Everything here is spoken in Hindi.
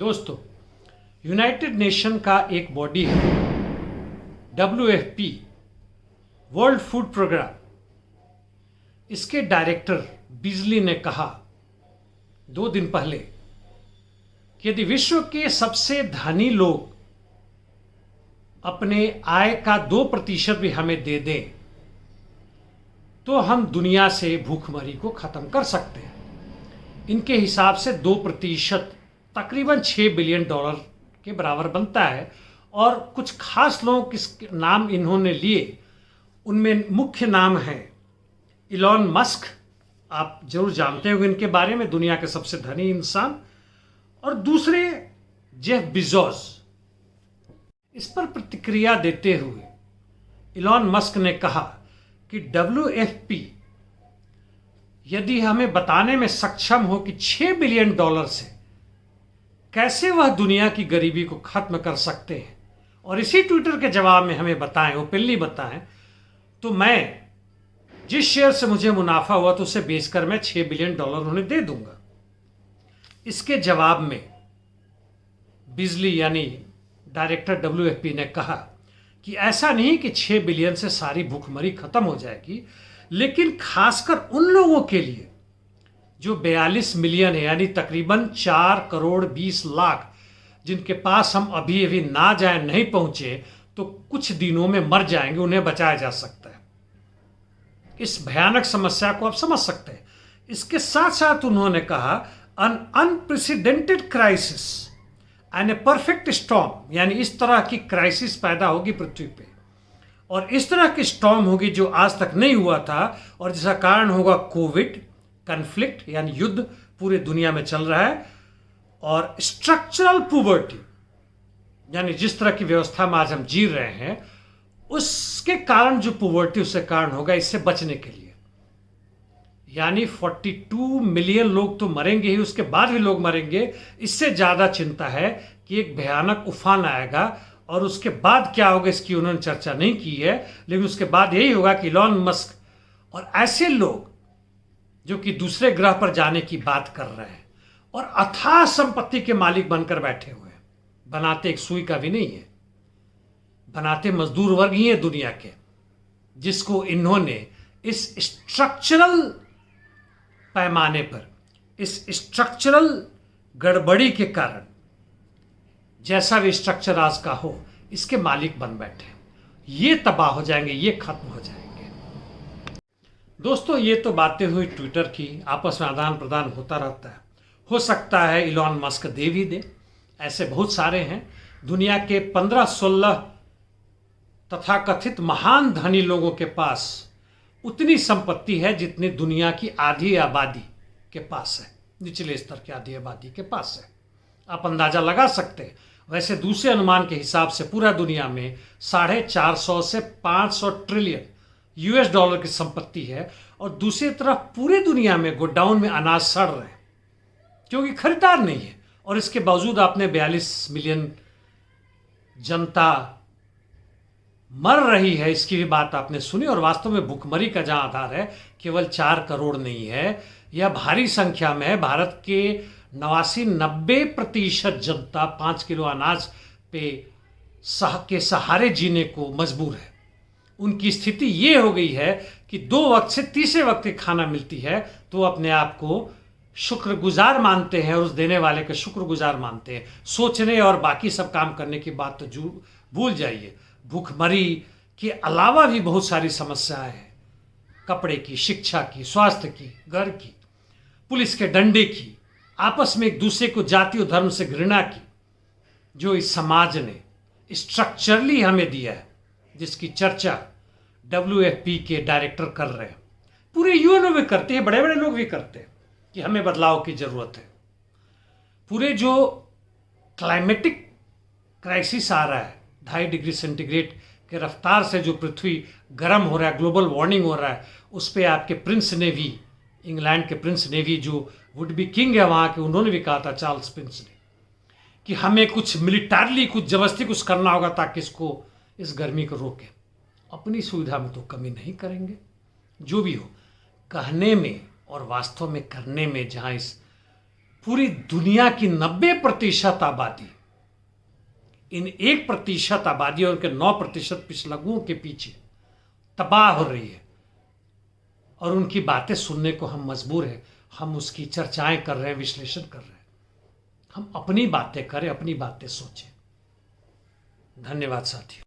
दोस्तों, यूनाइटेड नेशन का एक बॉडी है WFP, वर्ल्ड फूड प्रोग्राम। इसके डायरेक्टर बिजली ने कहा 2 दिन पहले कि यदि विश्व के सबसे धनी लोग अपने आय का 2% भी हमें दे दें तो हम दुनिया से भूखमरी को खत्म कर सकते हैं। इनके हिसाब से 2% तकरीबन $6 बिलियन के बराबर बनता है। और कुछ खास लोगों के नाम इन्होंने लिए, उनमें मुख्य नाम है इलॉन मस्क, आप जरूर जानते होंगे इनके बारे में, दुनिया के सबसे धनी इंसान। और दूसरे जेफ बेजोस। इस पर प्रतिक्रिया देते हुए इलॉन मस्क ने कहा कि WFP यदि हमें बताने में सक्षम हो कि $6 बिलियन से कैसे वह दुनिया की गरीबी को खत्म कर सकते हैं, और इसी ट्विटर के जवाब में हमें बताएं, ओपनली बताएं, तो मैं जिस शेयर से मुझे मुनाफा हुआ तो उसे बेचकर मैं $6 बिलियन उन्हें दे दूंगा। इसके जवाब में बिजली यानी डायरेक्टर WFP ने कहा कि ऐसा नहीं कि 6 बिलियन से सारी भूखमरी खत्म हो जाएगी, लेकिन खासकर उन लोगों के लिए जो 42 मिलियन है, यानी तकरीबन 4 करोड़ 20 लाख, जिनके पास हम अभी अभी ना जाए, नहीं पहुंचे तो कुछ दिनों में मर जाएंगे, उन्हें बचाया जा सकता है। इस भयानक समस्या को आप समझ सकते हैं। इसके साथ साथ उन्होंने कहा un unprecedented crisis and a perfect storm, यानी इस तरह की क्राइसिस पैदा होगी पृथ्वी पे, और इस तरह की स्टॉर्म होगी जो आज तक नहीं हुआ था, और जिसका कारण होगा कोविड, कन्फ्लिक्ट यानी युद्ध पूरे दुनिया में चल रहा है, और स्ट्रक्चरल पुवर्टी यानी जिस तरह की व्यवस्था में आज हम जी रहे हैं उसके कारण जो पुवर्टी, उससे कारण होगा। इससे बचने के लिए यानी 42 मिलियन लोग तो मरेंगे ही, उसके बाद भी लोग मरेंगे। इससे ज्यादा चिंता है कि एक भयानक उफान आएगा, और उसके बाद क्या होगा इसकी उन्होंने चर्चा नहीं की है, लेकिन उसके बाद यही होगा कि इलॉन मस्क और ऐसे लोग जो कि दूसरे ग्रह पर जाने की बात कर रहे हैं और अथाह संपत्ति के मालिक बनकर बैठे हुए हैं, बनाते एक सुई का भी नहीं है, बनाते मजदूर वर्ग ही है दुनिया के, जिसको इन्होंने इस स्ट्रक्चरल पैमाने पर, इस स्ट्रक्चरल गड़बड़ी के कारण, जैसा भी स्ट्रक्चर आज का हो, इसके मालिक बन बैठे। ये तबाह हो जाएंगे, ये खत्म हो जाएंगे। दोस्तों, ये तो बातें हुई ट्विटर की, आपस में आदान प्रदान होता रहता है। हो सकता है इलॉन मस्क दे भी दे, ऐसे बहुत सारे हैं। दुनिया के 15-16 तथाकथित महान धनी लोगों के पास उतनी संपत्ति है जितनी दुनिया की आधी आबादी के पास है, निचले स्तर की आधी आबादी के पास है। आप अंदाजा लगा सकते हैं। वैसे दूसरे अनुमान के हिसाब से पूरा दुनिया में 450 से 500 ट्रिलियन US डॉलर की संपत्ति है, और दूसरी तरफ पूरे दुनिया में गोडाउन में अनाज सड़ रहे हैं क्योंकि खरीदार नहीं है। और इसके बावजूद आपने 42 मिलियन जनता मर रही है, इसकी भी बात आपने सुनी। और वास्तव में भूखमरी का जहां आधार है केवल 4 करोड़ नहीं है, यह भारी संख्या में है। भारत के 89-90% जनता 5 किलो अनाज के सहारे जीने को मजबूर है। उनकी स्थिति ये हो गई है कि 2 वक्त से तीसरे वक्त की खाना मिलती है तो अपने आप को शुक्रगुजार मानते हैं, और उस देने वाले के शुक्रगुजार मानते हैं। सोचने और बाकी सब काम करने की बात तो भूल जाइए। भूखमरी के अलावा भी बहुत सारी समस्याएं हैं, कपड़े की, शिक्षा की, स्वास्थ्य की, घर की, पुलिस के डंडे की, आपस में एक दूसरे को जाति और धर्म से घृणा की, जो इस समाज ने स्ट्रक्चरली हमें दिया है, जिसकी चर्चा WFP के डायरेक्टर कर रहे हैं। पूरे UN भी करते हैं, बड़े बड़े लोग भी करते हैं कि हमें बदलाव की जरूरत है। पूरे जो क्लाइमेटिक क्राइसिस आ रहा है, 2.5 डिग्री सेंटीग्रेड के रफ्तार से जो पृथ्वी गर्म हो रहा है, ग्लोबल वार्मिंग हो रहा है, उस पर आपके प्रिंस नेवी, इंग्लैंड के प्रिंस नेवी जो वुड बी किंग है वहाँ के, उन्होंने भी कहा था, चार्ल्स प्रिंस ने, कि हमें कुछ मिलिटरली, कुछ जबरदस्ती कुछ करना होगा ताकि इस गर्मी को रोकें। अपनी सुविधा में तो कमी नहीं करेंगे। जो भी हो, कहने में और वास्तव में करने में जहाँ इस पूरी दुनिया की 90% आबादी इन 1% आबादी और उनके 9% पिछलग्गुओं के पीछे तबाह हो रही है, और उनकी बातें सुनने को हम मजबूर हैं। हम उसकी चर्चाएं कर रहे हैं, विश्लेषण कर रहे हैं। हम अपनी बातें करें, अपनी बातें सोचें। धन्यवाद साथियों।